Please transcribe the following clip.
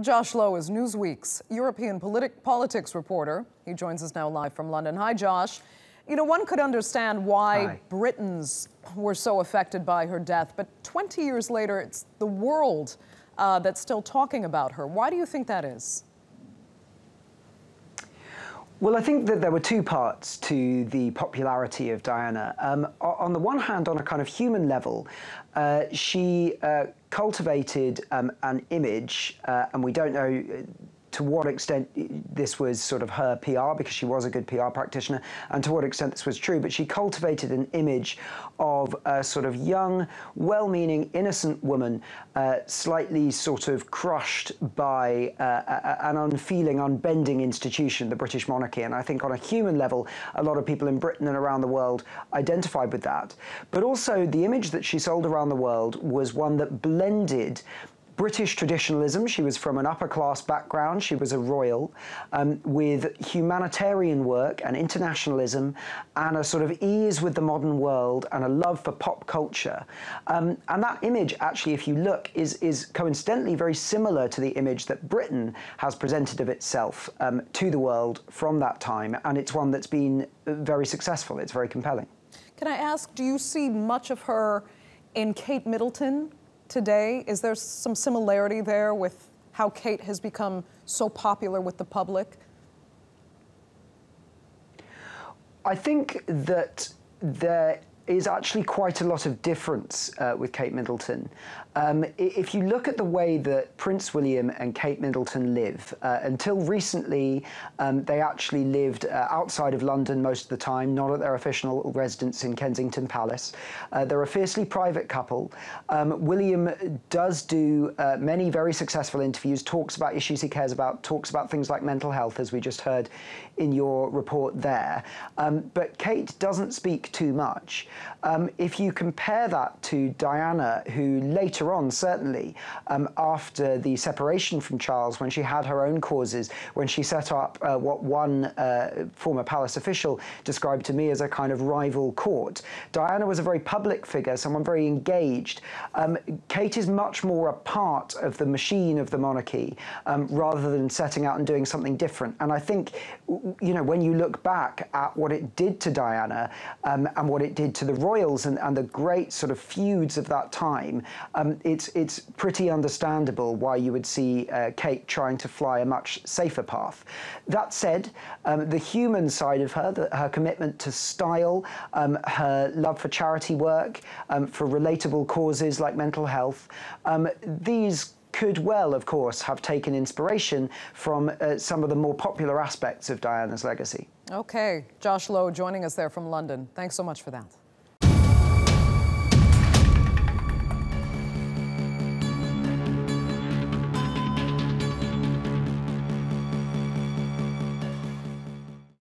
Josh Lowe is Newsweek's European politics reporter. He joins us now live from London. Hi, Josh. You know, one could understand why Britons were so affected by her death, but 20 years later, it's the world that's still talking about her. Why do you think that is? Well, I think that there were two parts to the popularity of Diana. On the one hand, on a kind of human level, she cultivated an image, and we don't know to what extent this was sort of her PR, because she was a good PR practitioner, and to what extent this was true, but she cultivated an image of a sort of young, well-meaning, innocent woman, slightly sort of crushed by an unfeeling, unbending institution, the British monarchy. And I think on a human level, a lot of people in Britain and around the world identified with that. But also the image that she sold around the world was one that blended British traditionalism. She was from an upper-class background. She was a royal, with humanitarian work and internationalism and a sort of ease with the modern world and a love for pop culture. And that image, actually, if you look, is coincidentally very similar to the image that Britain has presented of itself to the world from that time. And it's one that's been very successful. It's very compelling. Can I ask, do you see much of her in Kate Middleton today? Is there some similarity there with how Kate has become so popular with the public? I think that there is actually quite a lot of difference with Kate Middleton. If you look at the way that Prince William and Kate Middleton live, until recently they actually lived outside of London most of the time, not at their official residence in Kensington Palace. They're a fiercely private couple. William does do many very successful interviews, talks about issues he cares about, talks about things like mental health, as we just heard in your report there. But Kate doesn't speak too much. If you compare that to Diana, who later on, certainly, after the separation from Charles, when she had her own causes, when she set up what one former palace official described to me as a kind of rival court, Diana was a very public figure, someone very engaged. Kate is much more a part of the machine of the monarchy, rather than setting out and doing something different. And I think, you know, when you look back at what it did to Diana and what it did to the royals and the great sort of feuds of that time, it's pretty understandable why you would see Kate trying to fly a much safer path. That said, the human side of her, her commitment to style, her love for charity work, for relatable causes like mental health, these could well, of course, have taken inspiration from some of the more popular aspects of Diana's legacy. Okay, Josh Lowe joining us there from London. Thanks so much for that.